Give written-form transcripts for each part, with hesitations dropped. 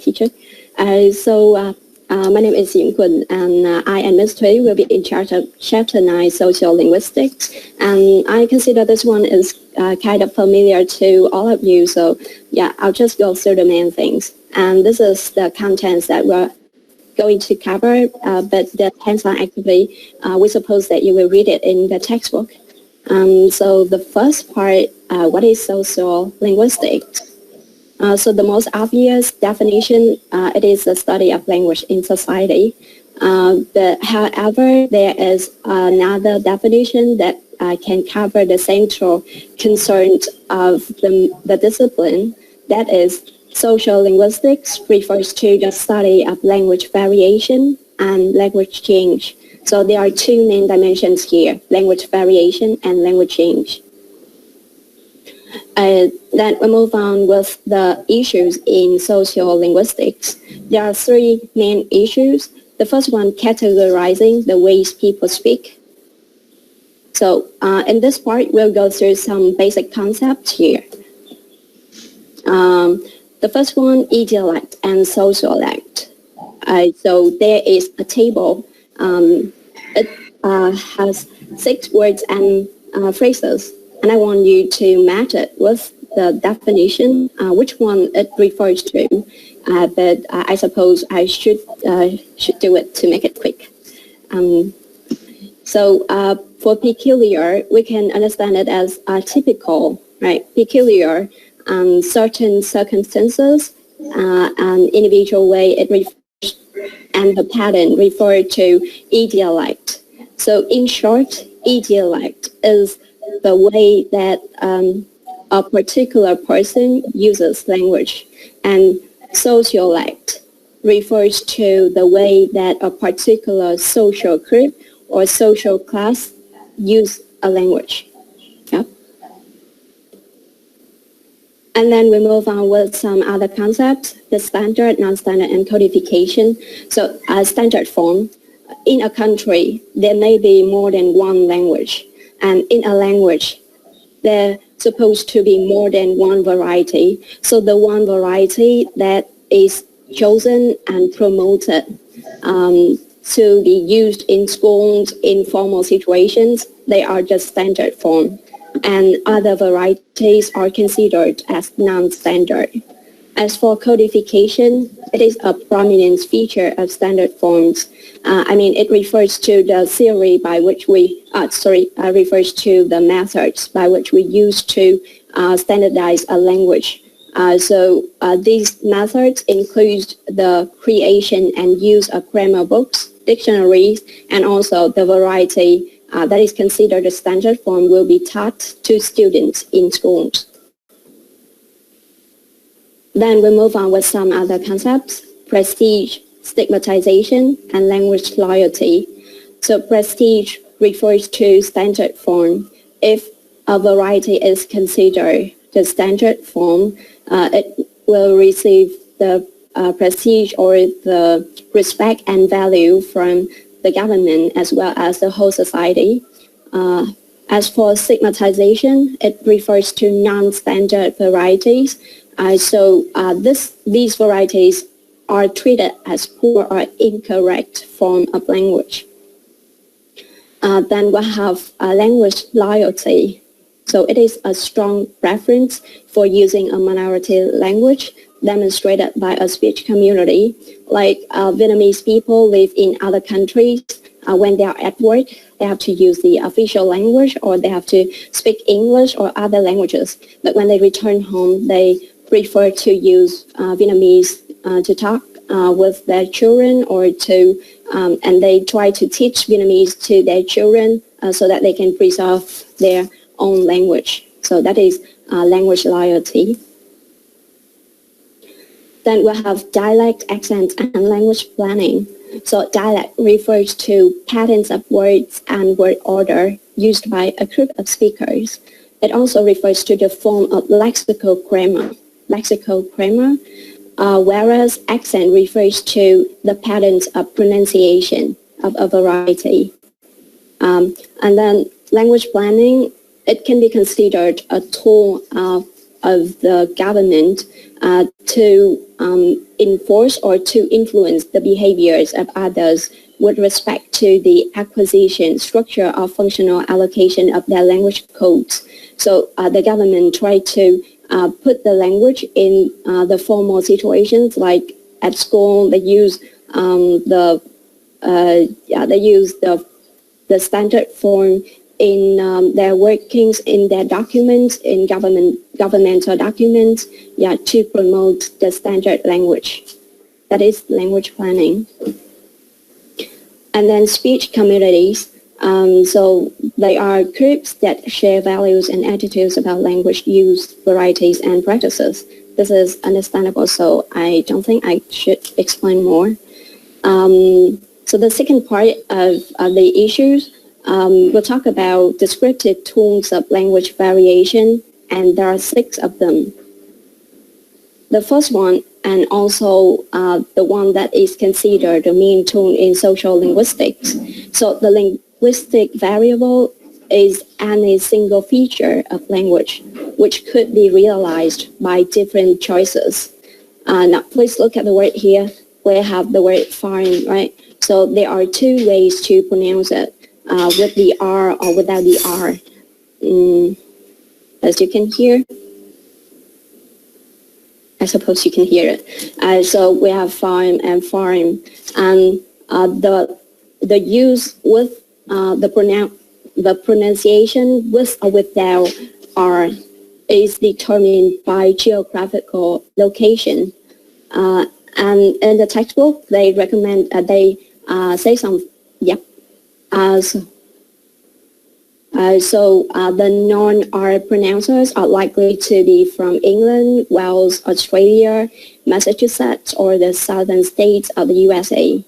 teacher. My name is Ying Kun, and I and Ms. Thuy will be in charge of Chapter 9, Sociolinguistics. And I consider this one is kind of familiar to all of you, so yeah, I'll just go through the main things. And this is the contents that we're going to cover, but the hands-on activity, we suppose that you will read it in the textbook. So the first part, what is sociolinguistics? So the most obvious definition, it is the study of language in society. But however, there is another definition that can cover the central concerns of the discipline. That is, sociolinguistics refers to the study of language variation and language change. So there are two main dimensions here, language variation and language change. Then we move on with the issues in sociolinguistics. There are three main issues. The first one, categorizing the ways people speak. So in this part, we'll go through some basic concepts here. The first one, idiolect and sociolect. So there is a table. It has 6 words and phrases. And I want you to match it with the definition, which one it refers to. But I suppose I should do it to make it quick. So for peculiar, we can understand it as typical, right? Peculiar, certain circumstances, an individual way it refers, and the pattern referred to idiolect. So in short, idiolect is the way that a particular person uses language, and sociolect refers to the way that a particular social group or social class use a language. Yep. And then we move on with some other concepts, the standard, non-standard, and codification. So standard form, in a country, there may be more than one language. And in a language, there's supposed to be more than one variety. So the one variety that is chosen and promoted to be used in schools, in formal situations, they are just standard form. And other varieties are considered as non-standard. As for codification, it is a prominent feature of standard forms. It refers to the theory by which refers to the methods by which we use to standardize a language. So these methods include the creation and use of grammar books, dictionaries, and also the variety that is considered a standard form will be taught to students in schools. Then we move on with some other concepts, prestige, stigmatization, and language loyalty. So prestige refers to standard form. If a variety is considered the standard form, it will receive the prestige or the respect and value from the government as well as the whole society. As for stigmatization, it refers to non-standard varieties. These varieties are treated as poor or incorrect form of language. Then we have language loyalty. So it is a strong preference for using a minority language demonstrated by a speech community. Like Vietnamese people live in other countries. When they are at work, they have to use the official language or they have to speak English or other languages. But when they return home, they prefer to use Vietnamese to talk with their children and they try to teach Vietnamese to their children so that they can preserve their own language. So that is language loyalty. Then we have dialect, accent, and language planning. So dialect refers to patterns of words and word order used by a group of speakers. It also refers to the form of lexical grammar. Whereas accent refers to the patterns of pronunciation of a variety. And then language planning, it can be considered a tool of the government to enforce or to influence the behaviors of others with respect to the acquisition, structure, or functional allocation of their language codes. So the government tried to put the language in the formal situations, like at school. They use the standard form in their workings, in their documents, in governmental documents, to promote the standard language. That is language planning. And then speech communities. So they are groups that share values and attitudes about language use, varieties, and practices. This is understandable, so I don't think I should explain more. So the second part of the issues, we'll talk about descriptive tools of language variation, and there are 6 of them. The first one, and also the one that is considered the main tool in sociolinguistics. So the linguistic variable is any single feature of language which could be realized by different choices. Now, please look at the word here. We have the word farm, right? So there are 2 ways to pronounce it, with the R or without the R. As you can hear, I suppose you can hear it. So we have farm and farm, and the use with the pronunciation with or without R is determined by geographical location. And in the textbook, they recommend they say some So the non-R pronouncers are likely to be from England, Wales, Australia, Massachusetts, or the southern states of the USA.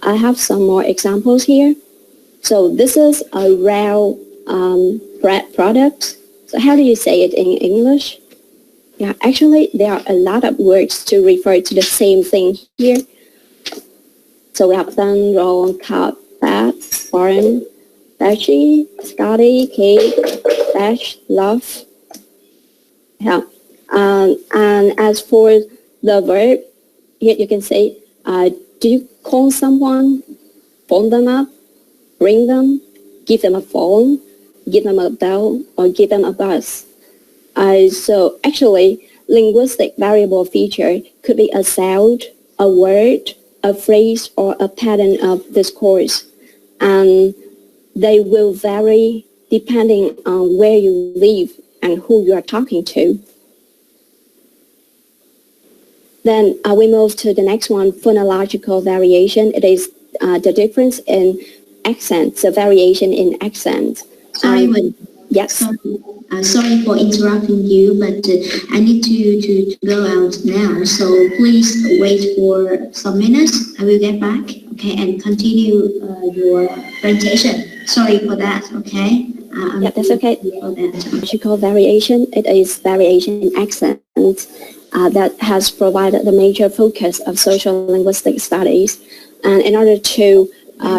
I have some more examples here. So this is a raw bread product. So how do you say it in English? Yeah, actually, there are a lot of words to refer to the same thing here. So we have thin, roll, cut, fat, farm, Batchy, Scotty, Kate, Bash, Love. Yeah. And as for the verb, here you can say, do you call someone, phone them up, ring them, give them a phone, give them a bell, or give them a bus? So actually, linguistic variable feature could be a sound, a word, a phrase, or a pattern of discourse. And they will vary depending on where you live and who you are talking to. Then we move to the next one, phonological variation. It is the difference in accent, the variation in accent. Sorry, yes. Sorry for interrupting you, but I need to go out now. So please wait for some minutes. I will get back, okay, and continue your presentation. Sorry for that, okay? Yeah, that's okay. Phonological variation, it is variation in accent that has provided the major focus of social linguistic studies. And in order to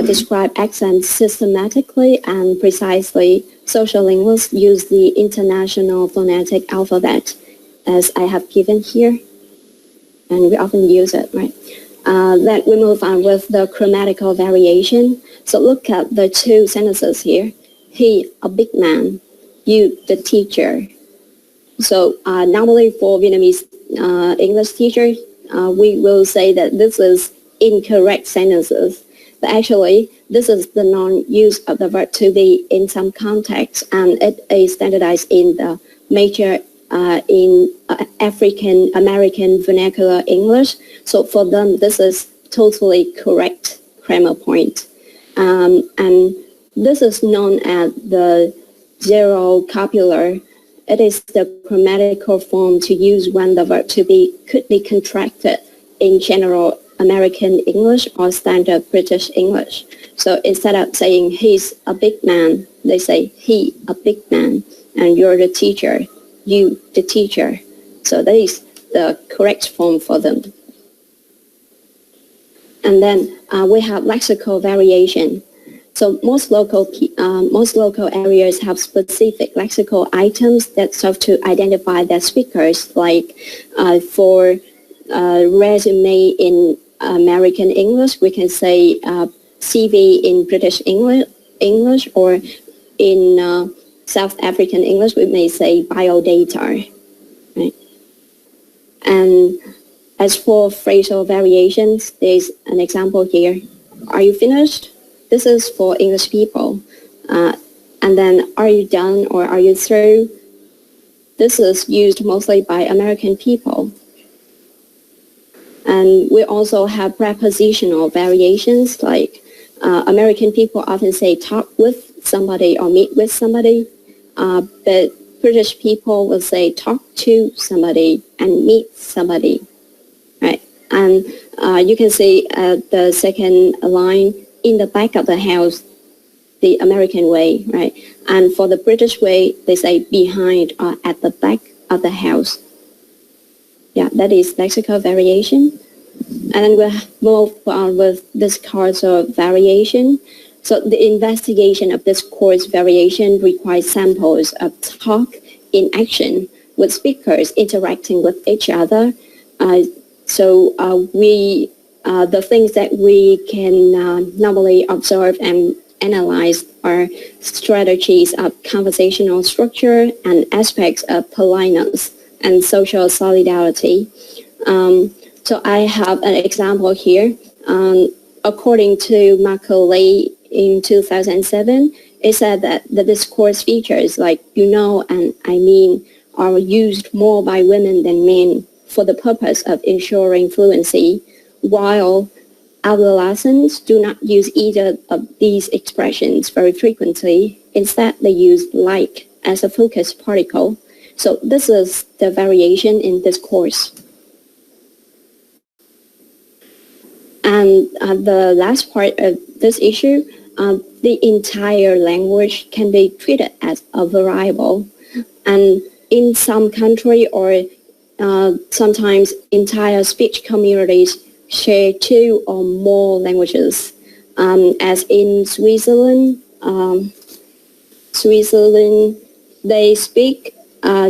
describe accents systematically and precisely, social linguists use the International Phonetic Alphabet, as I have given here, and we often use it, right? Then we move on with the grammatical variation. So look at the 2 sentences here. He, a big man. You, the teacher. So normally for Vietnamese English teachers, we will say that this is incorrect sentences. But actually, this is the non-use of the verb to be in some context, and it is standardized in the major in African American vernacular English. So for them, this is totally correct grammar point. And this is known as the zero copular. It is the grammatical form to use when the verb to be could be contracted in general American English or standard British English. So instead of saying he's a big man, they say he, a big man, and you're the teacher, you, the teacher. So that is the correct form for them. And then we have lexical variation. So most local areas have specific lexical items that serve to identify their speakers. Like for resume in American English, we can say CV in British English, or in South African English, we may say biodata, right? And as for phrasal variations, there's an example here. Are you finished? This is for English people. And then, are you done or are you through? This is used mostly by American people. And we also have prepositional variations, like American people often say talk with somebody or meet with somebody, but British people will say talk to somebody and meet somebody, right? And you can see the second line, in the back of the house, the American way, right? And for the British way, they say behind or at the back of the house. Yeah, that is lexical variation. And then we'll move on with discursive variation. So the investigation of discourse variation requires samples of talk in action with speakers interacting with each other. The things that we can normally observe and analyze are strategies of conversational structure and aspects of politeness and social solidarity. So I have an example here. According to Macaulay in 2007, it said that the discourse features like you know and I mean are used more by women than men for the purpose of ensuring fluency, while adolescents do not use either of these expressions very frequently. Instead, they use like as a focus particle. So this is the variation in discourse. And the last part of this issue, the entire language can be treated as a variable. And in some country or sometimes entire speech communities share two or more languages. As in Switzerland, they speak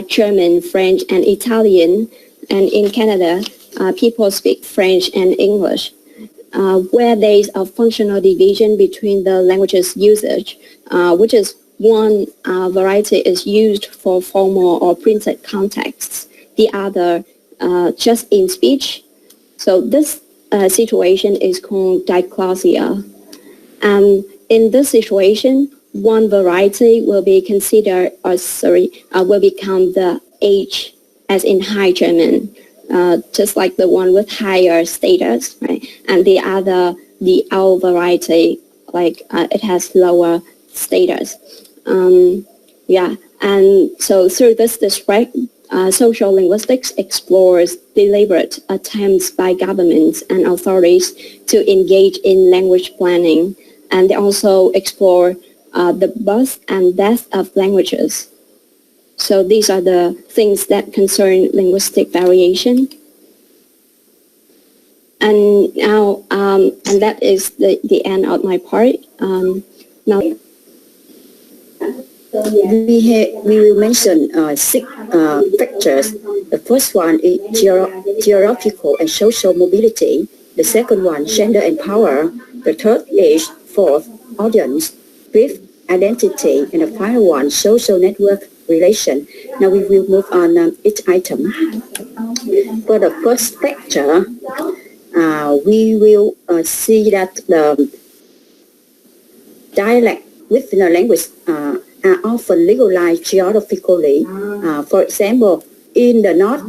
German, French, and Italian. And in Canada, people speak French and English. Where there is a functional division between the language's usage, which is one variety is used for formal or printed contexts, the other just in speech. So this situation is called diglossia. And in this situation, one variety will be considered, will become the H, as in High German, just like the one with higher status, right? And the other, the L variety, like it has lower status. And so through this district, sociolinguistics explores deliberate attempts by governments and authorities to engage in language planning, and they also explore the birth and death of languages. So these are the things that concern linguistic variation. And now, and that is the end of my part. Now, we will mention 6 factors. The first one is geographical and social mobility. The second one, gender and power. The third is fourth, audience. Fifth, identity. And the final one, social network relation. Now we will move on each item. For the first factor, we will see that the dialect within a language are often legalized geographically. For example, in the north,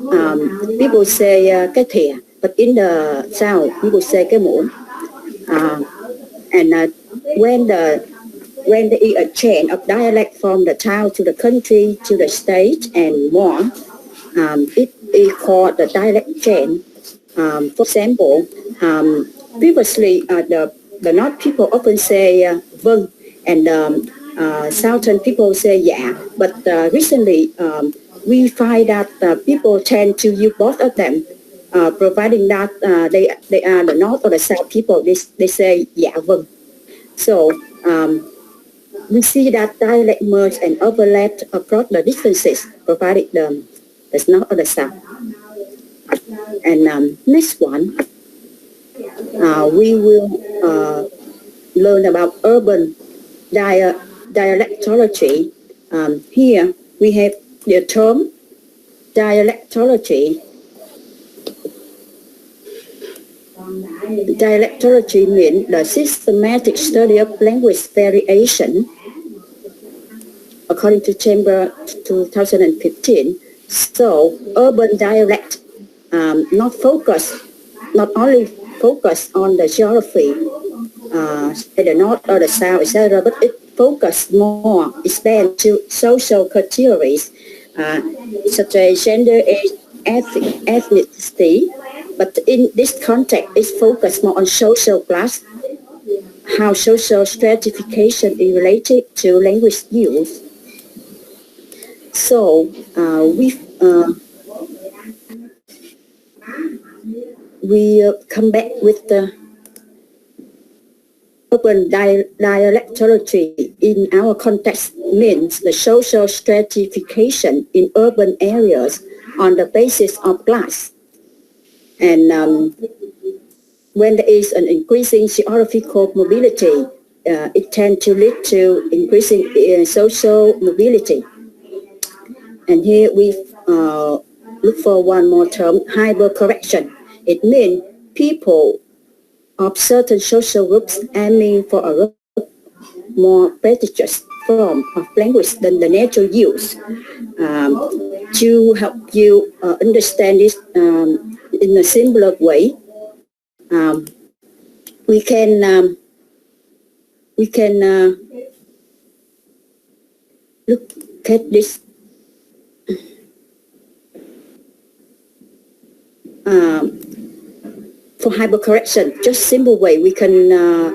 people say cái thìa, but in the south, people say cái muỗng. And when there is a change of dialect from the town to the country to the state and more, it is called the dialect change. For example, previously the north people often say vâng, and southern people say yeah, but recently we find that people tend to use both of them, providing that they are the north or the south people, they say yeah vâng. So we see that dialect merge and overlap across the differences, provided the north or the south. And next one, we will learn about urban dialectology. Here we have the term dialectology. Dialectology means the systematic study of language variation, according to Chamber 2015. So urban dialect not only focus on the geography, the north or the south, etc., but it focus more, expand to social categories such as gender, age, ethnicity. But in this context, it's focused more on social class, how social stratification is related to language use. So we come back with the urban dialectology in our context means the social stratification in urban areas on the basis of class. And when there is an increasing geographical mobility, it tends to lead to increasing social mobility. And here we look for one more term, hypercorrection. It means people of certain social groups aiming for a more prestigious form of language than the natural use. To help you understand this in a simpler way, we can look at this for hypercorrection. Just simple way we can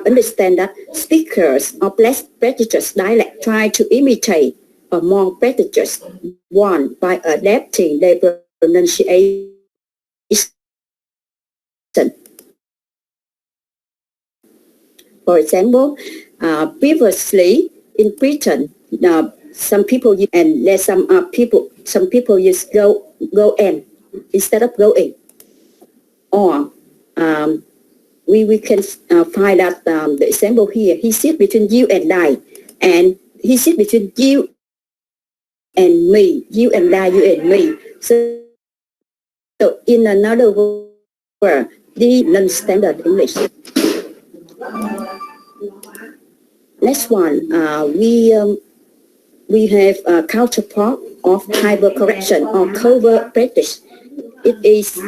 understand that speakers of less prestigious dialect try to imitate a more prestigious one by adapting their pronunciation. For example, previously in Britain, some people use, and there's some people use go and instead of going. Or we can find that the example here, he sits between you and I, and he sits between you and me, you and I, you and me. So in another word, the non-standard English. Next one, we have a counterpart of hypercorrection or covert practice. It is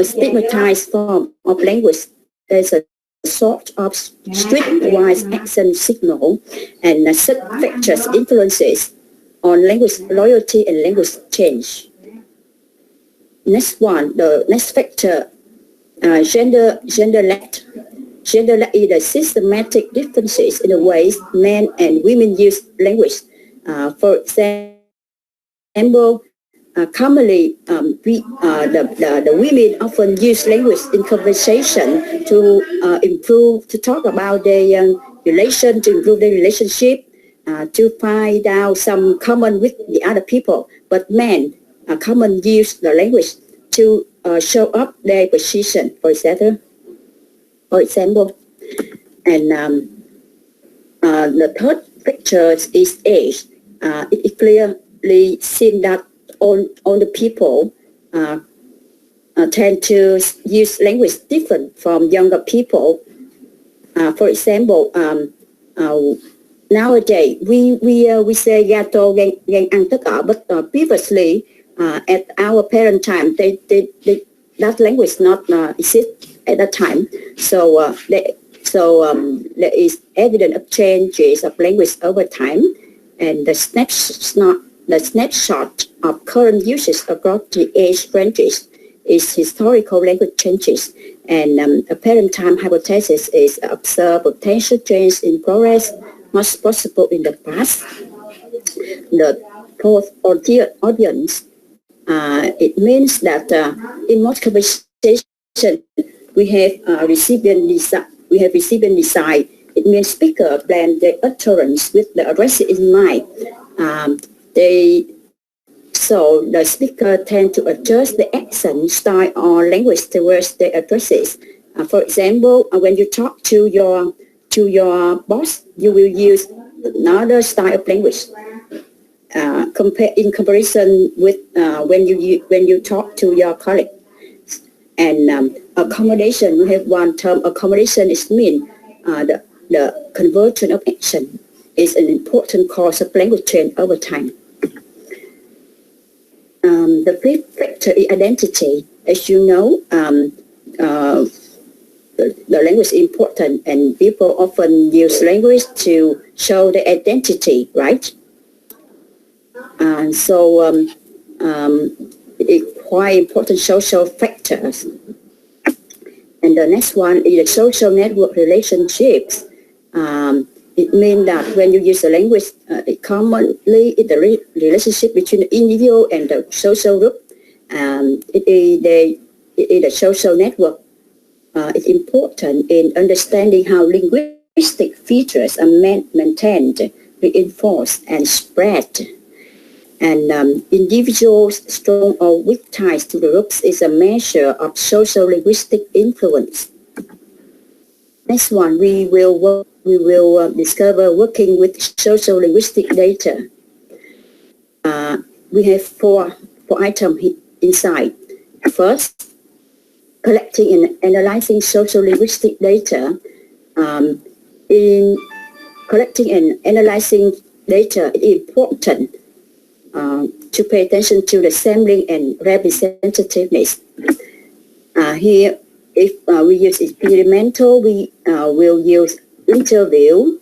stigmatized form of language. There's a sort of streetwise accent signal and such factors influences on language loyalty and language change. Next one, the next factor, gender-led. Gender-led is the systematic differences in the ways men and women use language. For example, commonly, the women often use language in conversation to talk about their relation, to improve their relationship, to find out some common with the other people. But men commonly use the language to show up their position, for example. And the third picture is age. It clearly seen that all the people tend to use language different from younger people. For example, nowadays we say gato gan ăn tất ở, but previously at our parent time, that language not exist at that time. So there is evidence of changes of language over time, and the snapshot of current uses across the age ranges is historical language changes, and a parent time hypothesis is observe potential change in progress most possible in the past. The fourth audience, it means that in most conversations we have recipient design. It means speaker blend the utterance with the addressee in mind. They So the speaker tend to adjust the accent, style, or language towards the addresses. For example, when you talk to your boss, you will use another style of language. In comparison with when you talk to your colleague. And accommodation, we have one term. Accommodation is mean the conversion of action is an important cause of language change over time. The fifth factor is identity. As you know, the language is important, and people often use language to show their identity, right? And so it's quite important social factors. And the next one is the social network relationships. It means that when you use the language, it commonly is the relationship between the individual and the social group. It is a social network. It's important in understanding how linguistic features are maintained, reinforced, and spread. And individuals' strong or weak ties to the groups is a measure of social linguistic influence. Next one, we will discover working with social linguistic data. We have four items inside. First, collecting and analyzing social linguistic data. In collecting and analyzing data, it is important to pay attention to the sampling and representativeness. Here, if we use experimental, we will use interview,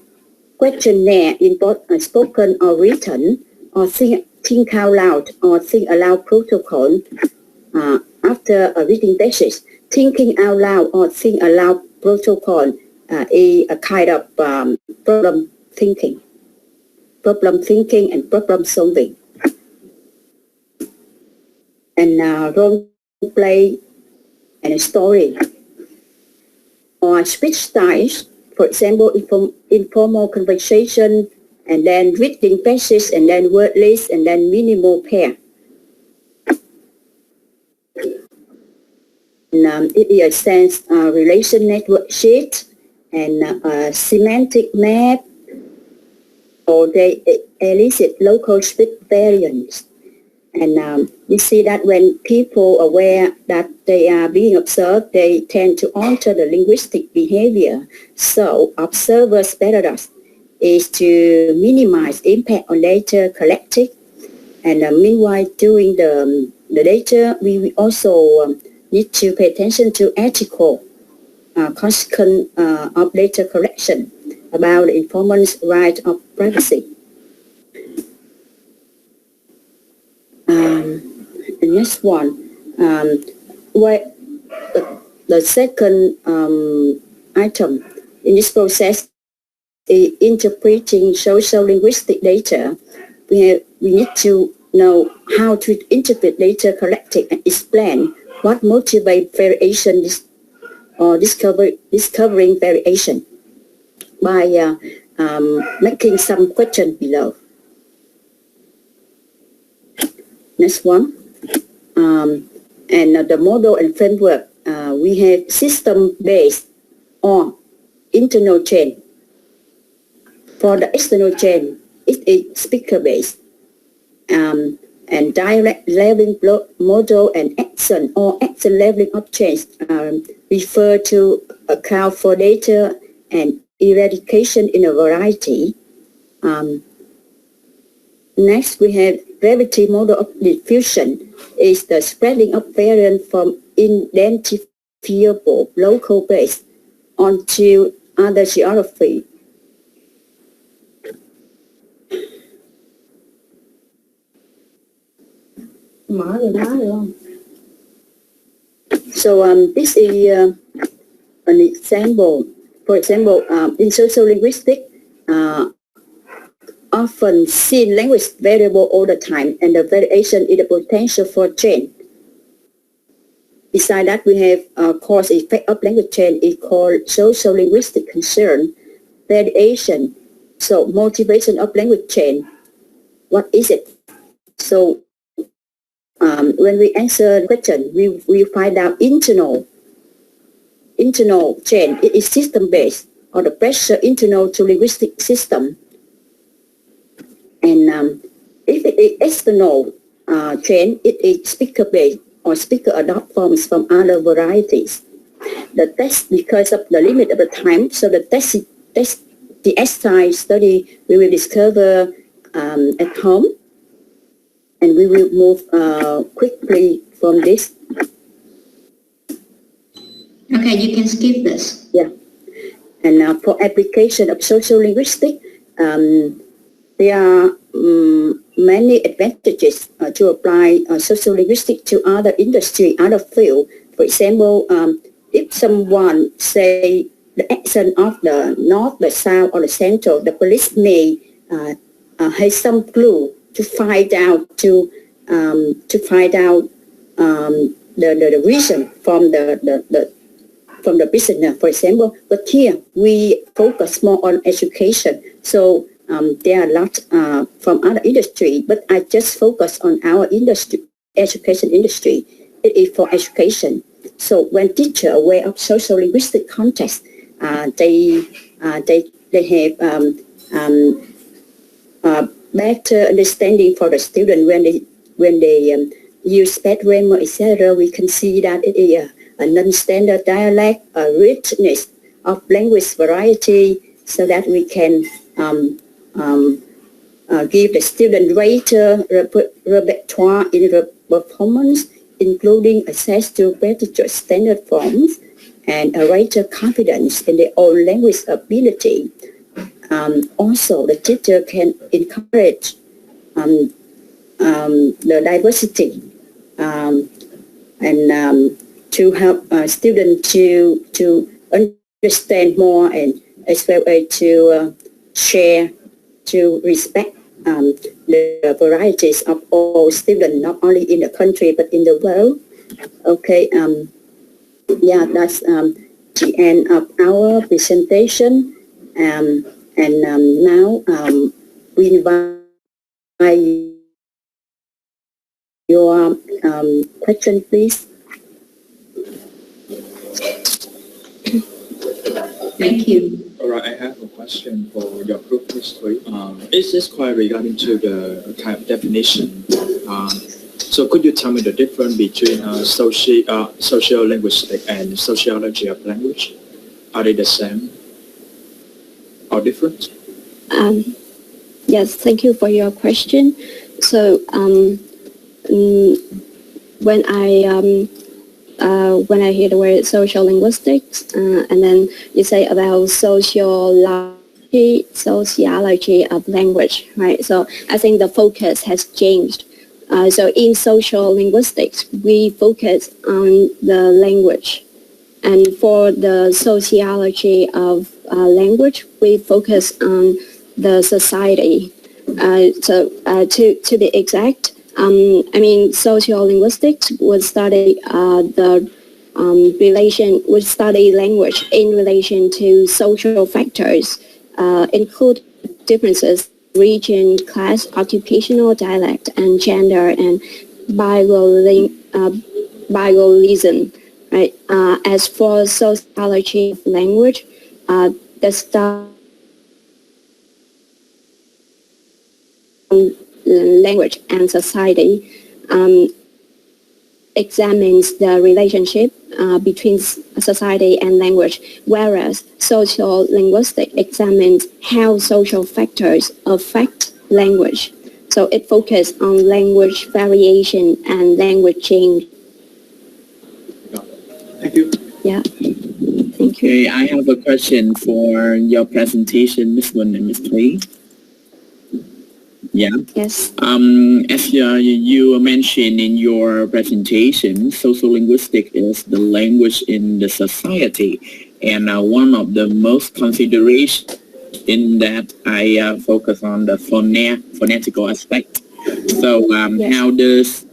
questionnaire in both spoken or written, or think out loud or think aloud protocol. After a reading basis, thinking out loud or think aloud protocol is a kind of problem thinking and problem solving. And role play and a story. Or speech styles, for example, informal conversation, and then reading passage, and then word list, and then minimal pair. And it is a sense relation network sheet and a semantic map, or they elicit local speech variants. And you see that when people are aware that they are being observed, they tend to alter the linguistic behavior. So observers' paradox is to minimize impact on data collected. And meanwhile, during the data, we also need to pay attention to ethical consequence of data collection about the informant's right of privacy. The next one, the second item in this process is interpreting social linguistic data. We need to know how to interpret data collected and explain what motivates variation or discovering variation by making some questions below. Next one, and the model and framework, we have system-based or internal chain. For the external chain, it is speaker-based, and direct leveling model and action or action leveling of change refer to account for data and eradication in a variety. Next, we have gravity model of diffusion, is the spreading of variant from identifiable local base onto other geography. So this is an example. For example, in sociolinguistics, often seen language variable all the time, and the variation is the potential for change. Besides that, we have cause effect of language change is called sociolinguistic concern, variation. So motivation of language change, what is it? So when we answer the question, we find out internal chain. It is system-based, or the pressure internal to linguistic system. And if it is external chain, it is speaker-based, or speaker adopt forms from other varieties. The test, because of the limit of the time, so the exercise study we will discover at home, and we will move quickly from this. Okay, you can skip this. Yeah. And for application of sociolinguistics, there are many advantages to apply sociolinguistics to other industry, other field. For example, if someone say the accent of the north, the south, or the central, the police may have some clue to find out the reason from the prisoner, for example. But here we focus more on education. So there are lots from other industry, but I just focus on our industry, education industry. It is for education. So when teacher aware of social linguistic context, they have better understanding for the student when they use bad grammar, etc. We can see that it is a non-standard dialect, a richness of language variety, so that we can give the student greater repertoire in the performance, including access to better standard forms and a greater confidence in their own language ability. Also, the teacher can encourage the diversity and to help students to understand more, and as well as to share, to respect the varieties of all students, not only in the country but in the world. Okay, yeah, that's the end of our presentation. And now we invite your question, please. Thank you. All right, I have a question for your group history. Is this quite regarding to the kind of definition? So could you tell me the difference between sociolinguistics and sociology of language? Are they the same or different? Yes, thank you for your question. So when I hear the word social linguistics, and then you say about sociology of language, right? So I think the focus has changed. So in social linguistics, we focus on the language, and for the sociology of language, we focus on the society. So to be exact, I mean, sociolinguistics would study would study language in relation to social factors, include differences, region, class, occupational, dialect, and gender, and bilingualism. Right. As for sociology of language, the study language and society examines the relationship between society and language, whereas social linguistics examines how social factors affect language. So it focuses on language variation and language change. Thank you. Yeah. Thank you. Okay, I have a question for your presentation, Ms. Nguyen and Ms. Thuy. Yeah. Yes. As you mentioned in your presentation, sociolinguistics is the language in the society, and one of the most considerations in that I focus on the phonetical aspect. So Yes. how does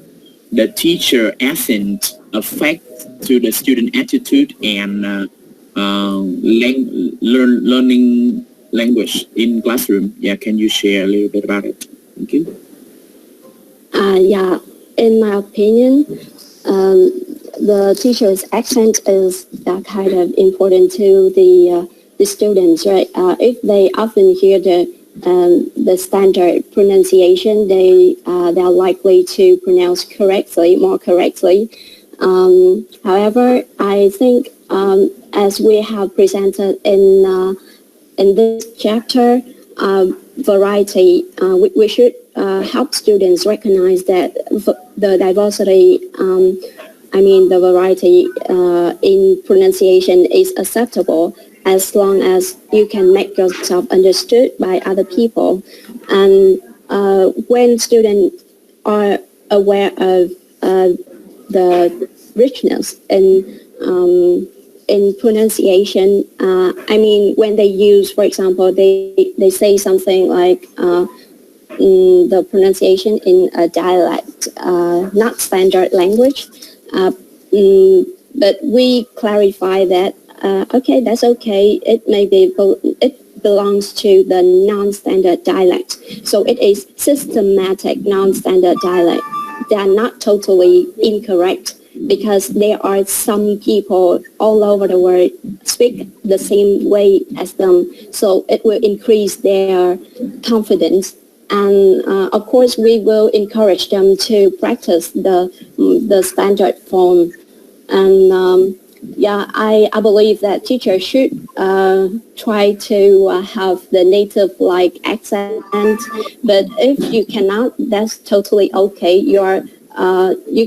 the teacher accent affect to the student attitude and learning language in classroom? Yeah, can you share a little bit about it? Thank you. Yeah, in my opinion, the teacher's accent is kind of important to the students, right? If they often hear the standard pronunciation, they are likely to pronounce more correctly. However, I think as we have presented in this chapter, variety, we should help students recognize that the diversity, the variety in pronunciation is acceptable as long as you can make yourself understood by other people. And when students are aware of the richness in pronunciation, when they use, for example, they say something like the pronunciation in a dialect, not standard language, but we clarify that, okay, that's okay, it belongs to the non-standard dialect. So it is systematic non-standard dialect. They are not totally incorrect, because there are some people all over the world speak the same way as them. So it will increase their confidence. And of course, we will encourage them to practice the standard form. And I believe that teachers should try to have the native-like accent. But if you cannot, that's totally okay. You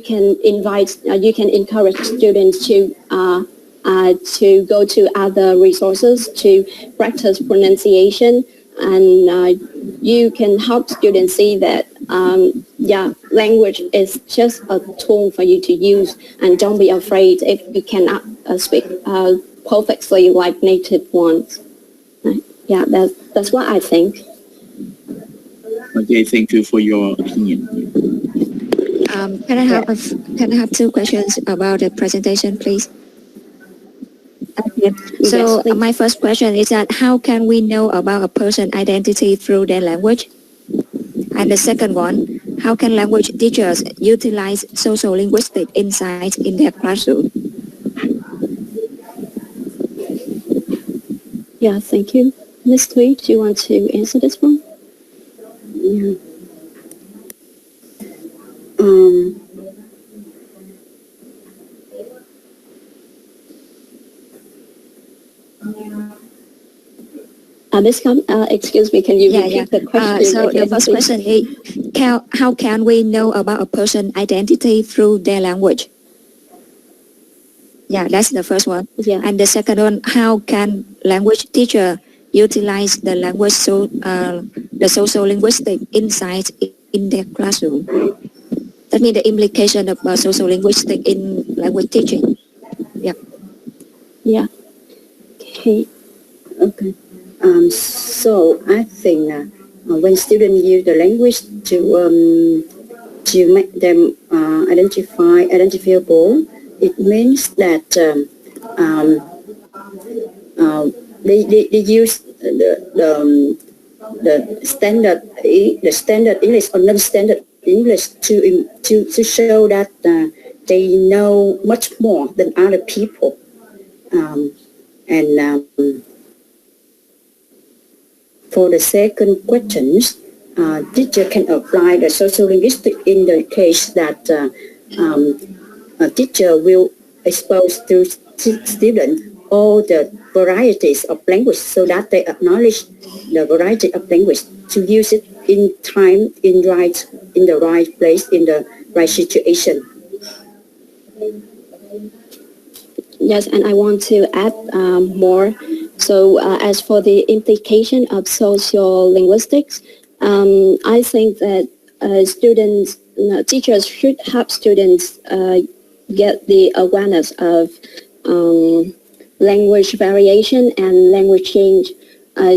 can encourage students to go to other resources to practice pronunciation, and you can help students see that language is just a tool for you to use, and don't be afraid if you cannot speak perfectly like native ones. Right? Yeah, that's what I think. Okay, thank you for your opinion. Can I have two questions about the presentation, please? Okay. So Yes, my first question is that how can we know about a person's identity through their language? And the second one, how can language teachers utilize sociolinguistic insights in their classroom? Yeah, thank you. Ms. Thuy, do you want to answer this one? Yeah. Excuse me, can you repeat the question? So the first question is, how can we know about a person's identity through their language? Yeah, that's the first one. Yeah. And the second one, how can language teacher utilize the language the sociolinguistic insights in their classroom? That means the implication of sociolinguistic in language teaching. Yeah. Yeah. Okay. Okay. So I think when students use the language to make them identifiable, it means that they use the standard English or non-standard English to show that they know much more than other people, for the second questions, teacher can apply the sociolinguistics in the case that a teacher will expose to students all the varieties of language so that they acknowledge the variety of language to use it in time, in the right place, in the right situation. Yes, and I want to add more. So as for the implication of sociolinguistics, I think that teachers should help students get the awareness of language variation and language change.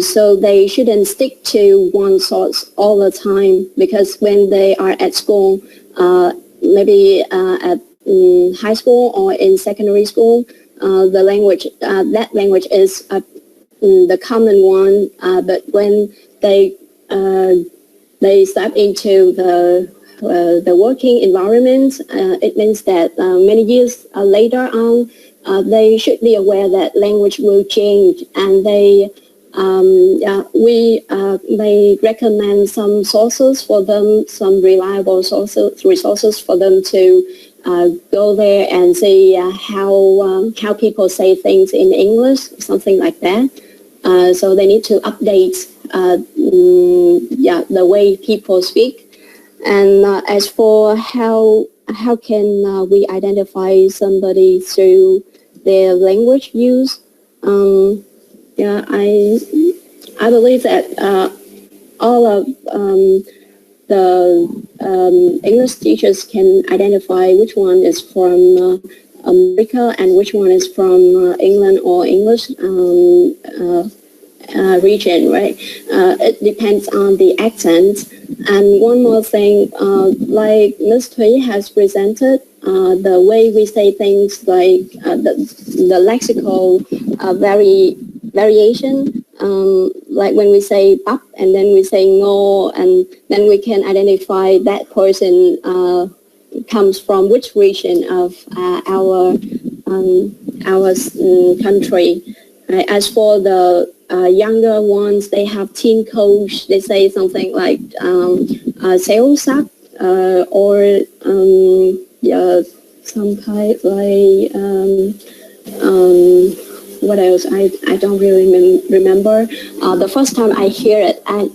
So they shouldn't stick to one source all the time, because when they are at school, maybe at high school or in secondary school, the language, that language is the common one, but when they step into the the working environment. It means that many years later on, they should be aware that language will change, and we may recommend some sources for them, some reliable resources for them to go there and see how people say things in English, something like that. So they need to update the way people speak. And as for how can we identify somebody through their language use, I believe that all of the English teachers can identify which one is from America and which one is from England or English region, right? It depends on the accent. And one more thing, like Ms. Thuy has presented, the way we say things, like the lexical variation, like when we say bắp and then we say ngô, and then we can identify that person comes from which region of our country. As for the younger ones, they have teen codes. They say something like xéo sắc, or some kind like what else? I don't really remember. The first time I hear it, I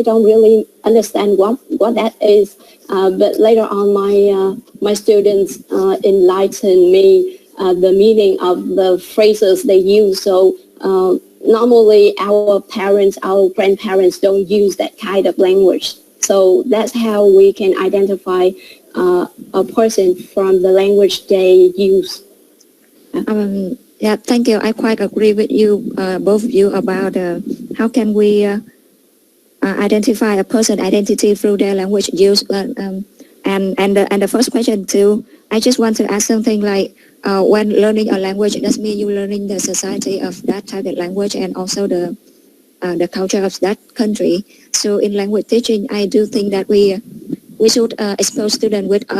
don't really understand what that is. But later on, my students enlightened me the meaning of the phrases they use. So normally our parents, our grandparents don't use that kind of language. So that's how we can identify a person from the language they use. Yeah, thank you. I quite agree with you, both of you, about how can we identify a person identity through their language use. And the first question too, I just want to ask something like, when learning a language, it does mean you learning the society of that target language and also the culture of that country. So in language teaching, I do think that we should expose students with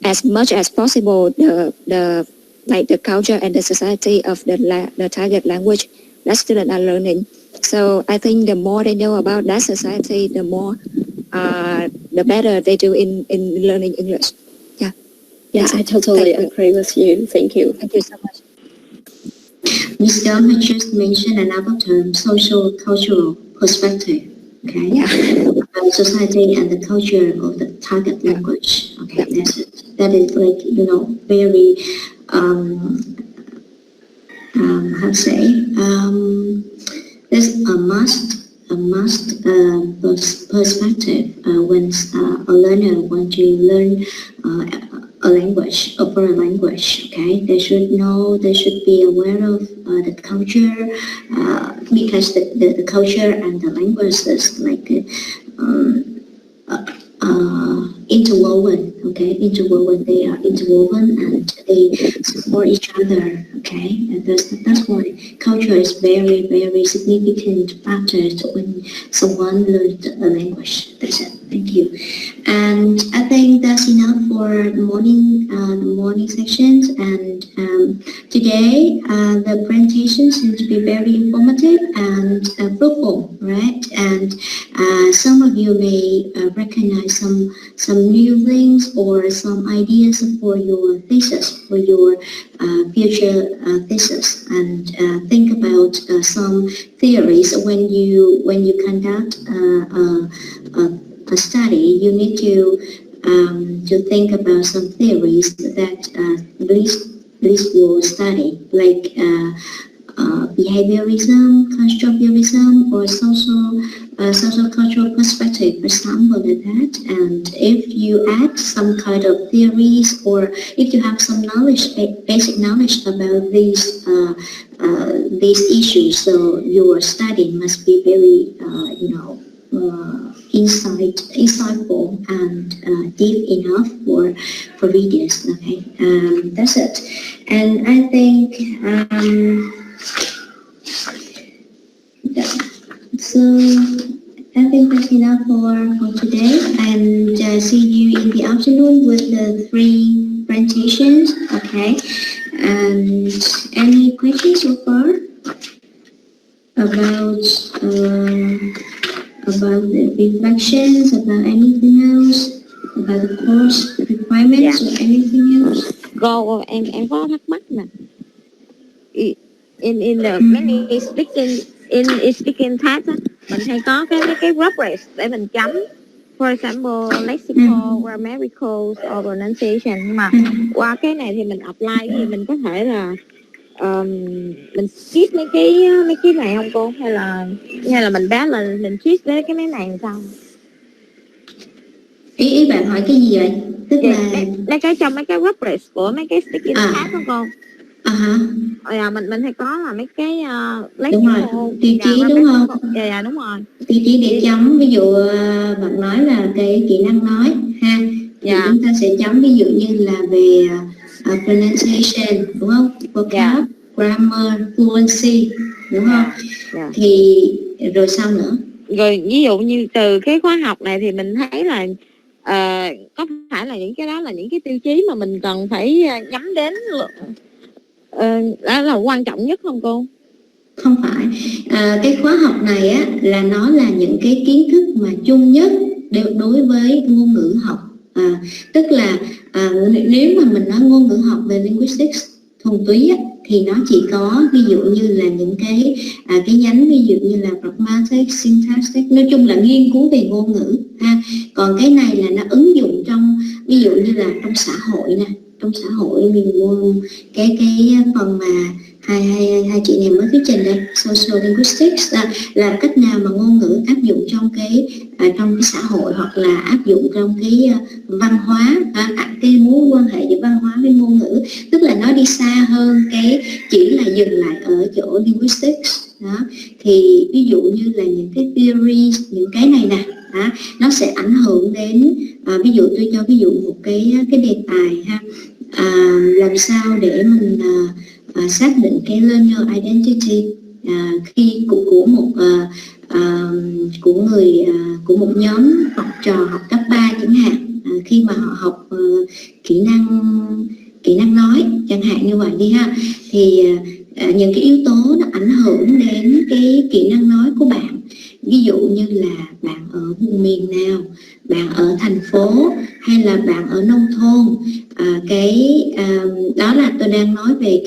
as much as possible the culture and the society of the target language that students are learning. So I think the more they know about that society, the more the better they do in learning English. Yeah. Yeah, I totally agree with you. Thank you. Thank you so much. Ms. Dunn had just mentioned another term, social cultural perspective. Okay. Yeah. About society and the culture of the target language. Okay, that's it. That is like, very how to say, there's a must perspective when a learner wants to learn a language, a foreign language. Okay, they should know, they should be aware of the culture, because the culture and the language is like interwoven. Okay, interwoven. They are interwoven and they support each other. Okay, and that's why culture is very, very significant factor when someone learns a language. That's it. Thank you. And I think that's enough for the morning sections. And today the presentation seems to be very informative and fruitful, right? And some of you may recognize some new things or some ideas for your thesis, for your future thesis, and think about some theories when you conduct a study. You need to think about some theories that leads your study, like behaviorism, constructivism, or social cultural perspective, for example, like that. And if you add some kind of theories, or if you have some knowledge, basic knowledge about these issues, so your study must be very, insightful and deep enough for readers. Okay, that's it. And I think I think that's enough for today, and see you in the afternoon with the 3 presentations. Okay, and any questions so far about the reflections, about anything else, about the course requirements or anything else? Cô em có thắc mắc nè. In the many speaking test á, mình hay có cái reference để mình chấm. For example, lexical, grammatical, or pronunciation. Nhưng mà qua cái này thì mình apply thì mình có thể là mình skip mấy cái này không cô? Hay là mình bé là mình skip với cái mấy này làm sao? Ý bạn hỏi cái gì vậy? Tức là mấy cái trong mấy cái reference của mấy cái speaking test đó cô. Mình hay có là mấy cái đúng rồi, tiêu chí đúng không? Dạ đúng rồi. Tiêu chí để chấm, ví dụ bạn nói là cái kỹ năng nói ha, thì chúng ta sẽ chấm ví dụ như là về pronunciation đúng không? Vocab, grammar, fluency đúng không? Thì rồi sao nữa? Rồi ví dụ như từ cái khóa học này thì mình thấy là có phải là những cái đó là những cái tiêu chí mà mình cần phải nhắm đến đó là quan trọng nhất không cô? Không phải, cái khóa học này á là nó là những cái kiến thức mà chung nhất đối với ngôn ngữ học. Tức là nếu mà mình nói ngôn ngữ học về linguistics thuần túy á, thì nó chỉ có ví dụ như là những cái nhánh ví dụ như là pragmatic, syntactic, nói chung là nghiên cứu về ngôn ngữ ha. Còn cái này là nó ứng dụng trong ví dụ như là trong xã hội nè, trong xã hội mình cái phần mà hai chị này mới thuyết trình đây, sociolinguistics là cách nào mà ngôn ngữ áp dụng trong cái xã hội, hoặc là áp dụng trong cái văn hóa, cái mối quan hệ giữa văn hóa với ngôn ngữ, tức là nó đi xa hơn cái chỉ là dừng lại ở chỗ linguistics đó. Thì ví dụ như là những cái theories, những cái này nè, nó sẽ ảnh hưởng đến ví dụ tôi cho ví dụ một cái đề tài ha, làm sao để mình xác định cái learner identity khi của một nhóm học trò học cấp 3 chẳng hạn, khi mà họ học kỹ năng nói chẳng hạn như vậy đi ha, thì những cái yếu tố nó ảnh hưởng đến cái kỹ năng nói của bạn. Ví dụ như là bạn ở vùng miền nào, bạn ở thành phố hay là bạn ở nông thôn, đó là tôi đang nói về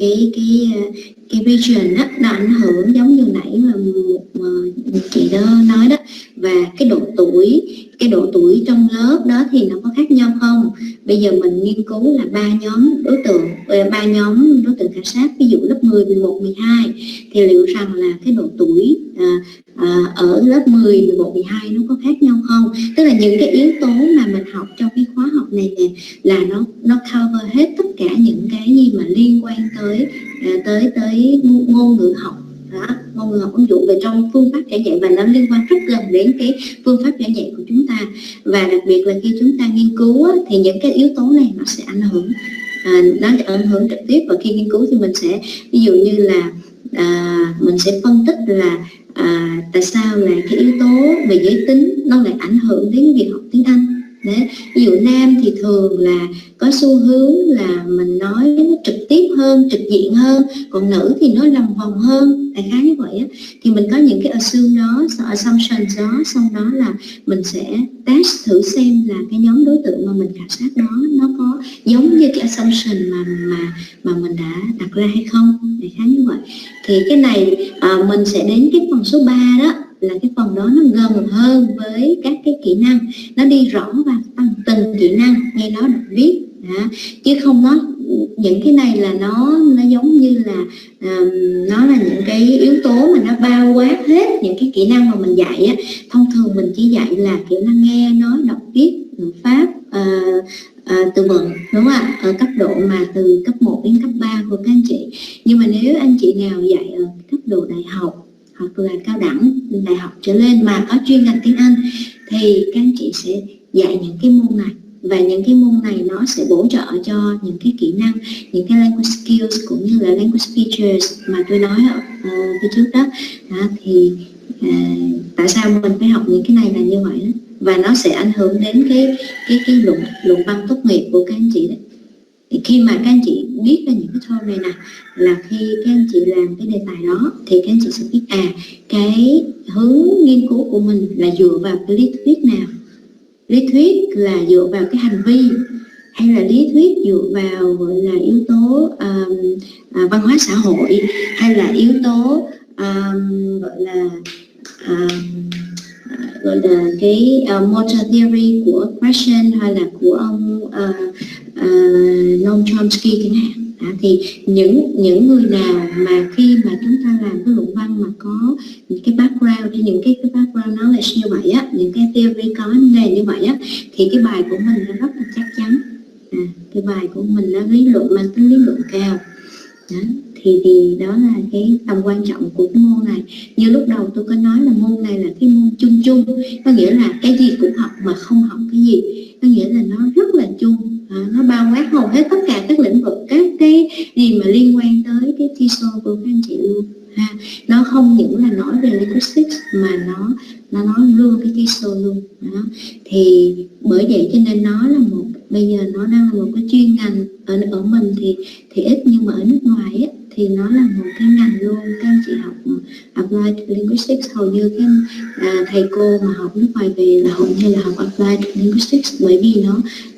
cái region đó, nó ảnh hưởng giống như nãy mà một chị đó nói đó. Và cái độ tuổi trong lớp đó thì nó có khác nhau không? Bây giờ mình nghiên cứu là 3 nhóm đối tượng khảo sát, ví dụ lớp 10, 11, 12, thì liệu rằng là cái độ tuổi ở lớp 10, 11, 12 nó có khác nhau không? Tức là những cái yếu tố mà mình học trong cái khóa học này nè, là nó cover hết tất cả những cái gì mà liên quan tới ngôn ngữ học. Ngôn ngữ học ứng dụng về trong phương pháp giảng dạy, và nó liên quan rất gần đến cái phương pháp giảng dạy của chúng ta. Và đặc biệt là khi chúng ta nghiên cứu thì những cái yếu tố này nó sẽ ảnh hưởng, nó ảnh hưởng trực tiếp. Và khi nghiên cứu thì mình sẽ ví dụ như là mình sẽ phân tích là tại sao là cái yếu tố về giới tính nó lại ảnh hưởng đến việc học tiếng Anh. Đấy. Ví dụ nam thì thường là có xu hướng là mình nói nó trực tiếp hơn, trực diện hơn, còn nữ thì nó lòng vòng hơn, đại khái như vậy á. Thì mình có những cái assumptions đó, xong đó là mình sẽ test thử xem là cái nhóm đối tượng mà mình khảo sát đó nó có giống như cái assumption mà mình đã đặt ra hay không, đại khái như vậy. Thì cái này mình sẽ đến cái phần số 3 đó, là cái phần đó nó gần hơn với các cái kỹ năng, nó đi rõ vào từng kỹ năng, nghe nói đọc viết, chứ không những cái này là nó giống như là nó là những cái yếu tố mà nó bao quát hết những cái kỹ năng mà mình dạy á. Thông thường mình chỉ dạy là kỹ năng nghe nói đọc viết, ngữ pháp, từ vựng, đúng không ạ? Ở cấp độ mà từ cấp 1 đến cấp 3 của các anh chị. Nhưng mà nếu anh chị nào dạy ở cấp độ đại học hoặc là cao đẳng, đại học trở lên mà có chuyên ngành tiếng Anh, thì các anh chị sẽ dạy những cái môn này. Và những cái môn này nó sẽ bổ trợ cho những cái kỹ năng, những cái language skills cũng như là language features mà tôi nói ở phía trước đó. Thì tại sao mình phải học những cái này là như vậy đó. Và nó sẽ ảnh hưởng đến cái luận văn tốt nghiệp của các anh chị đấy. Thì khi mà các anh chị biết về những cái term này nè, là khi các anh chị làm cái đề tài đó thì các anh chị sẽ biết cái hướng nghiên cứu của mình là dựa vào cái lý thuyết nào. Lý thuyết là dựa vào cái hành vi, hay là lý thuyết dựa vào gọi là yếu tố văn hóa xã hội, hay là yếu tố gọi là cái motor theory của Gresham, hay là của ông Noam Chomsky chẳng hạn. Thì những người nào mà khi mà chúng ta làm cái luận văn mà có những cái background, những cái background knowledge như vậy á, những cái theory có nền như vậy á, thì cái bài của mình nó rất là chắc chắn. Cái bài của mình nó lý luận, mang tính lý luận cao. Đó. Thì đó là cái tầm quan trọng của cái môn này. Như lúc đầu tôi có nói là môn này là cái môn chung chung, có nghĩa là cái gì cũng học mà không học cái gì, có nghĩa là nó rất là chung, nó bao quát hầu hết tất cả các lĩnh vực, các cái gì mà liên quan tới cái TESOL của các anh chị luôn. Nó không những là nói về linguistics mà nó nói luôn cái TESOL luôn. Đó. Thì bởi vậy cho nên nó là bây giờ nó đang là một cái chuyên ngành ở mình thì ít, nhưng mà ở nước ngoài á, thì nó là một cái ngành luôn. Các anh chị học applied linguistics, hầu như các thầy cô mà học nước ngoài về là hầu như là học applied linguistics, bởi vì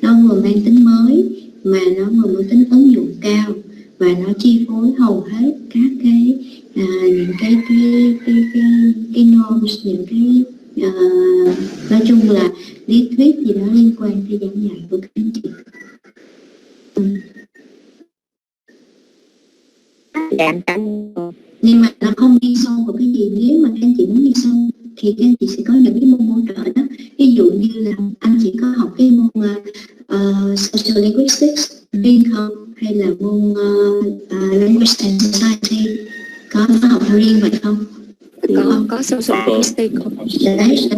nó vừa mang tính mới mà nó vừa mang tính ứng dụng cao, và nó chi phối hầu hết các cái những cái norms, những cái nói chung là lý thuyết gì đó liên quan tới giảng dạy của các anh chị. Nhưng mà nó không đi sâu vào cái gì. Nếu mà các anh chị muốn đi sâu thì các anh chị sẽ có những cái môn hỗ trợ đó. Ví dụ như là anh chị có học cái môn sociolinguistics riêng không, hay là môn language and society có học riêng vậy không? Có sociolinguistics. Đấy.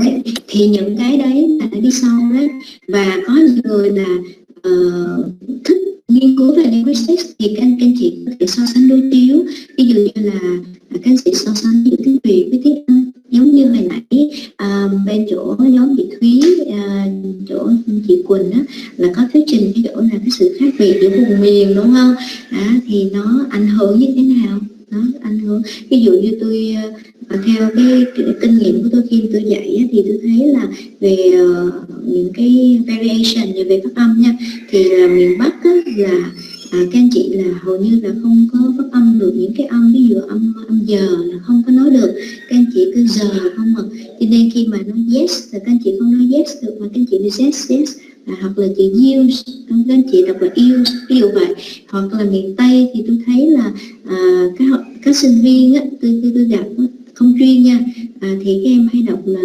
Thì những cái đấy là đi sâu đấy. Và có những người là thích nghiên cứu về linguistics thì các anh chị có thể so sánh đối chiếu. Ví dụ như là các anh chị so sánh giữa tiếng Việt với tiếng Anh, giống như hồi nãy bên chỗ nhóm chị Thúy, chỗ chị Quỳnh á, là có thuyết trình cái chỗ là cái sự khác biệt giữa vùng miền, đúng không? Thì nó ảnh hưởng như thế nào? Nó ảnh hưởng, ví dụ như tôi theo cái kinh nghiệm của tôi khi tôi dạy á, thì tôi thấy là về những cái variation về phát âm nha, thì miền Bắc á, là các anh chị là hầu như là không có phát âm được những cái âm, ví dụ âm giờ là không có nói được, các anh chị cứ giờ không mà, cho nên khi mà nói yes là các anh chị không nói yes được, mà các anh chị nói yes, hoặc là chị use, các anh chị đọc là use, ví dụ vậy. Hoặc là miền Tây thì tôi thấy là các sinh viên á, tôi gặp không chuyên nha, thì các em hay đọc là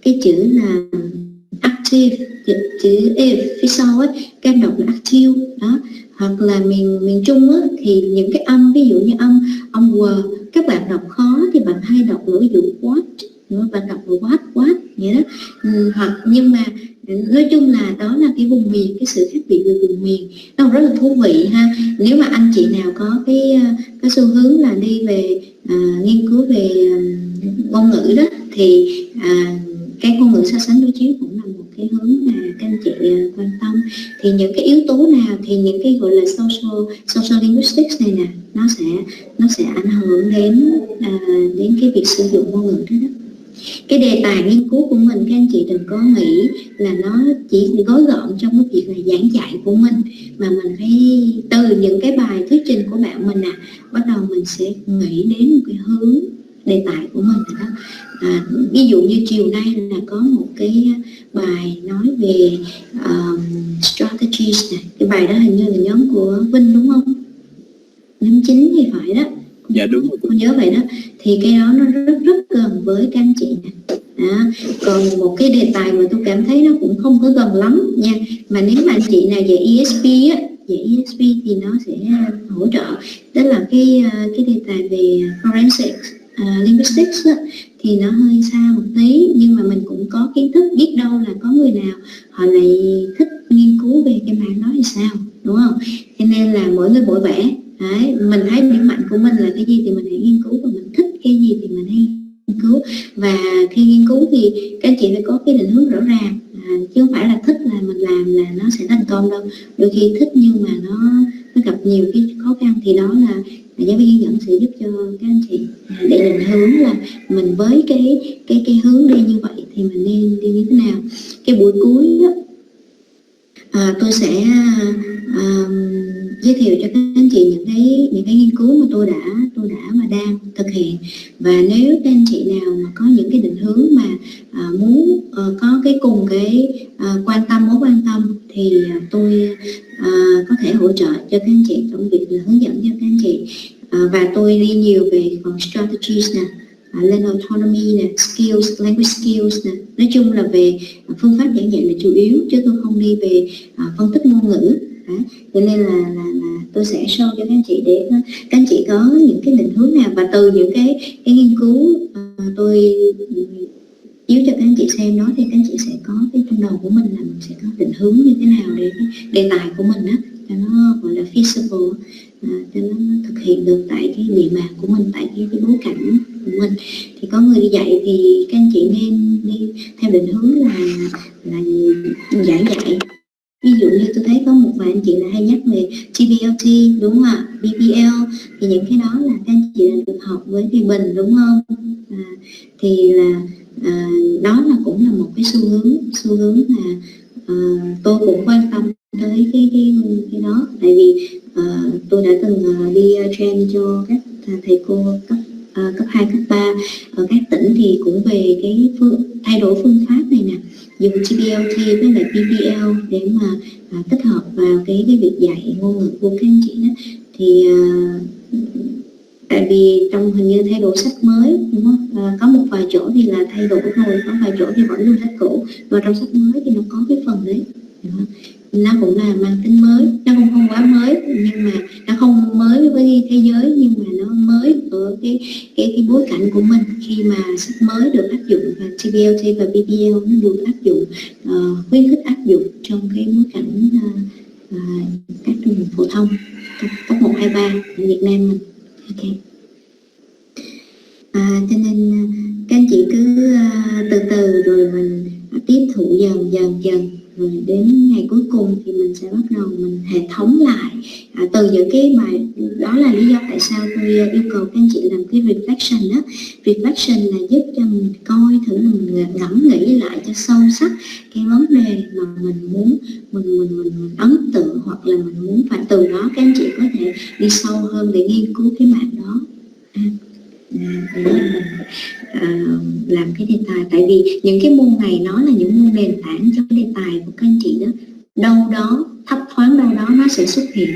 cái chữ là active, chữ if phía sau ấy, các em đọc là active đó. Hoặc là miền Trung á, thì những cái âm, ví dụ như âm w, các bạn đọc khó thì bạn hay đọc ví dụ what, bạn đọc là what vậy đó. Hoặc nhưng mà nói chung là đó là cái vùng miền, cái sự khác biệt về vùng miền nó rất là thú vị ha. Nếu mà anh chị nào có cái xu hướng là đi về nghiên cứu về ngôn ngữ đó, thì cái ngôn ngữ so sánh đối chiếu cũng là một cái hướng mà các anh chị quan tâm. Thì những cái yếu tố nào, thì những cái gọi là sociolinguistics này nè, nó sẽ ảnh hưởng đến cái việc sử dụng ngôn ngữ đó. Cái đề tài nghiên cứu của mình, các anh chị đừng có nghĩ là nó chỉ gói gọn trong cái việc là giảng dạy của mình, mà mình phải từ những cái bài thuyết trình của bạn mình bắt đầu mình sẽ nghĩ đến một cái hướng đề tài của mình đó. Ví dụ như chiều nay là có một cái bài nói về strategies này. Cái bài đó hình như là nhóm của Vinh đúng không? Nhóm 9 thì phải đó. Dạ đúng rồi. Cô nhớ vậy đó. Thì cái đó nó rất gần với các anh chị nè. Còn một cái đề tài mà tôi cảm thấy nó cũng không có gần lắm nha, mà nếu mà anh chị nào dạy ESP á, thì nó sẽ hỗ trợ. Đó là cái đề tài về forensic linguistics á, thì nó hơi xa một tí, nhưng mà mình cũng có kiến thức, biết đâu là có người nào họ lại thích nghiên cứu về cái mảng đó thì sao, đúng không? Cho nên là mỗi người mỗi vẻ. Đấy, mình thấy điểm mạnh của mình là cái gì thì mình hãy nghiên cứu, và mình thích cái gì thì mình hãy nghiên cứu. Và khi nghiên cứu thì các anh chị phải có cái định hướng rõ ràng, chứ không phải là thích là mình làm là nó sẽ thành công đâu. Đôi khi thích nhưng mà nó gặp nhiều cái khó khăn, thì đó là giáo viên hướng dẫn sẽ giúp cho các anh chị để định hướng là mình với cái hướng đi như vậy thì mình nên đi như thế nào. Cái buổi cuối đó, tôi sẽ giới thiệu cho các anh chị những cái nghiên cứu mà tôi đã và đang thực hiện. Và nếu các anh chị nào mà có những cái định hướng mà muốn có cái cùng cái mối quan tâm thì tôi có thể hỗ trợ cho các anh chị trong việc là hướng dẫn cho các anh chị. Và tôi đi nhiều về phần strategies nè, learning autonomy nè, skills, language skills nè. Nói chung là về phương pháp giảng dạy là chủ yếu, chứ tôi không đi về phân tích ngôn ngữ. Cho nên là tôi sẽ show cho các anh chị để các anh chị có những cái định hướng nào, và từ những cái nghiên cứu tôi chiếu cho các anh chị xem đó thì các anh chị sẽ có cái trong đầu của mình là mình sẽ có định hướng như thế nào để cái đề tài của mình á cho nó gọi là feasible, cho nó thực hiện được tại cái địa bàn của mình, tại cái bối cảnh của mình. Thì có người đi dạy thì các anh chị nên đi theo định hướng là giảng dạy. Ví dụ như tôi thấy có một vài anh chị là hay nhắc về TBLT, đúng không ạ? BBL thì những cái đó là các anh chị đã được học với Thầy Bình, đúng không? Thì là đó là cũng là một cái xu hướng mà tôi cũng quan tâm tới cái đó. Tại vì tôi đã từng đi train cho các thầy cô cấp 2, cấp 3 ở các tỉnh, thì cũng về cái thay đổi phương pháp này nè, dùng TBLT với lại BBL để mà tích hợp vào cái việc dạy ngôn ngữ của các anh chị đó. Thì tại vì trong hình như thay đổi sách mới, đúng không? Có một vài chỗ thì là thay đổi rồi, có vài chỗ thì vẫn luôn sách cũ, và trong sách mới thì nó có cái phần đấy, đúng không? Nó cũng là mang tính mới, nó không quá mới, nhưng mà nó không mới với thế giới, nhưng mà nó mới ở cái bối cảnh của mình. Khi mà sách mới được áp dụng và TBLT và BBL nó được áp dụng, khuyến khích áp dụng trong cái bối cảnh các trường phổ thông cấp 1, 2, 3 ở Việt Nam mình. Okay. Cho nên các anh chị cứ từ từ rồi mình tiếp thụ dần rồi đến ngày cuối cùng thì mình sẽ bắt đầu mình hệ thống lại từ những cái bài. Đó là lý do tại sao tôi yêu cầu các anh chị làm cái reflection đó. Reflection là giúp cho mình coi thử là mình ngẫm nghĩ lại cho sâu sắc cái vấn đề mà mình muốn mình ấn tượng, hoặc là mình muốn, và từ đó các anh chị có thể đi sâu hơn để nghiên cứu cái mảng đó. Để mình làm cái đề tài. Tại vì những cái môn này nó là những môn nền tảng cho đề tài của các anh chị đó. Đâu đó thấp thoáng, đâu đó nó sẽ xuất hiện.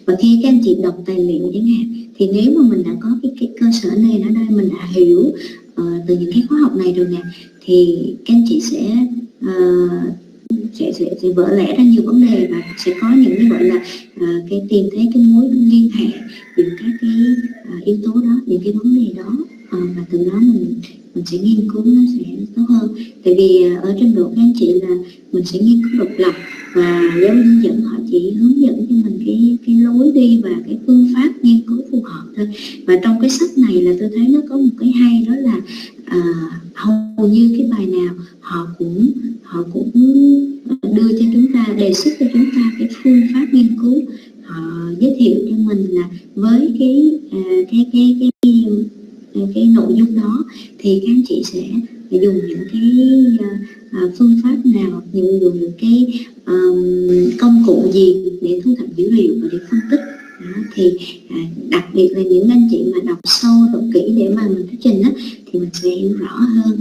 Và khi các anh chị đọc tài liệu chẳng hạn, thì nếu mà mình đã có cái cơ sở nền ở đây, mình đã hiểu từ những cái khóa học này rồi nè, thì các anh chị sẽ vỡ lẽ ra nhiều vấn đề, và sẽ có những cái gọi là cái tìm thấy cái mối liên hệ giữa các cái yếu tố đó, những cái vấn đề đó, và từ đó mình sẽ nghiên cứu nó sẽ tốt hơn. Tại vì ở trình độ các anh chị là mình sẽ nghiên cứu độc lập, và giáo viên hướng dẫn họ chỉ hướng dẫn cho mình cái lối đi và cái phương pháp nghiên cứu phù hợp thôi. Và trong cái sách này là tôi thấy nó có một cái hay, đó là hầu như cái bài nào họ cũng đưa cho chúng ta, đề xuất cho chúng ta cái phương pháp nghiên cứu. Họ giới thiệu cho mình là với cái nội dung đó thì các anh chị sẽ dùng những cái phương pháp nào, dùng những cái công cụ gì để thu thập dữ liệu và để phân tích. Thì đặc biệt là những anh chị mà đọc sâu, đọc kỹ để mà mình thuyết trình á, thì mình sẽ hiểu rõ hơn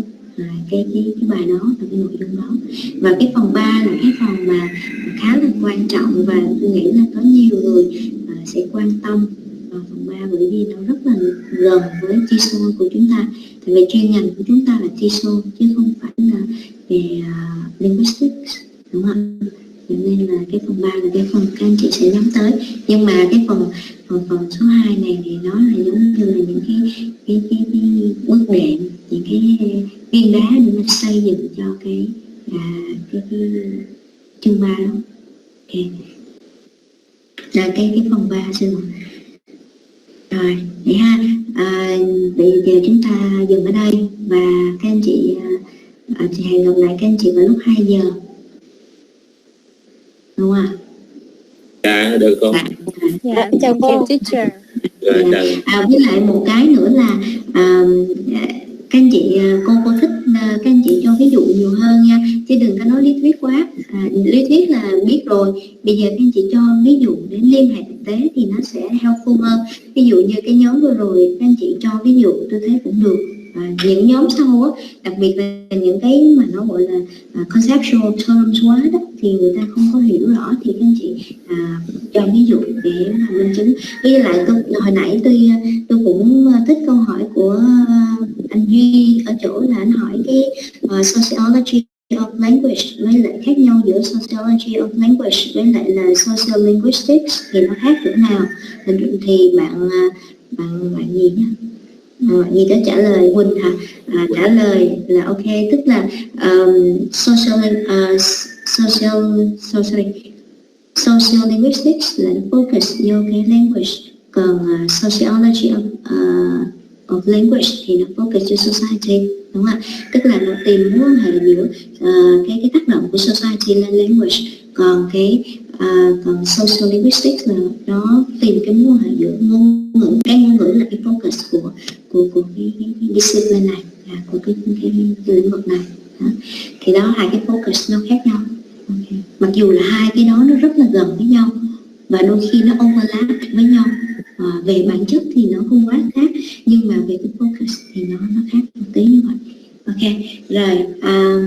cái bài đó và cái nội dung đó. Và cái phần 3 là cái phần mà khá là quan trọng, và tôi nghĩ là có nhiều người sẽ quan tâm vào phần 3, bởi vì nó rất là gần với TESOL của chúng ta. Tại vì chuyên ngành của chúng ta là TESOL chứ không phải là về linguistics, đúng không? Cho nên là cái phần 3 là cái phần các anh chị sẽ nhắm tới. Nhưng mà cái phần số 2 này thì nó là giống như là những cái bước đệm, những cái viên đá để mình xây dựng cho cái chương 3 đó. Okay. Là cái phần 3 xin lỗi. Rồi, vậy ha. Bây giờ chúng ta dừng ở đây và các anh chị hẹn gặp lại các anh chị vào lúc 2 giờ. Đúng không ạ? Dạ, được con. Dạ, chào cô teacher. Rồi, với lại một cái nữa là các anh chị, cô thích các anh chị cho ví dụ nhiều hơn nha, chứ đừng có nói lý thuyết quá. Lý thuyết là biết rồi, bây giờ các anh chị cho ví dụ để liên hệ thực tế thì nó sẽ helpful hơn. Ví dụ như cái nhóm vừa rồi các anh chị cho ví dụ tôi thấy cũng được. Những nhóm sau á, đặc biệt là những cái mà nó gọi là conceptual terms quá đó thì người ta không có hiểu rõ thì các anh chị cho ví dụ để mà minh chứng. Với lại hồi nãy tôi cũng thích câu hỏi của anh Duy ở chỗ là anh hỏi cái sociology of language với lại khác nhau giữa sociology of language với lại là sociolinguistics thì nó khác chỗ nào, thì bạn gì nhá? Gì đó trả lời Quỳnh hả? Trả lời là ok, tức là sociolinguistics là focus vô cái language, còn sociology of language thì nó focus cho society, đúng không ạ? Tức là nó tìm mối quan hệ giữa cái tác động của society lên language, còn còn sociolinguistics là nó tìm cái mối quan hệ giữa ngôn ngữ, cái ngôn ngữ là cái focus của cái discipline này, của cái lĩnh vực này. Thì đó, hai cái focus nó khác nhau. Okay. Mặc dù là hai cái đó nó rất là gần với nhau và đôi khi nó overlap với nhau, về bản chất thì nó không quá khác, nhưng mà về cái focus thì nó khác một tí như vậy. Ok, rồi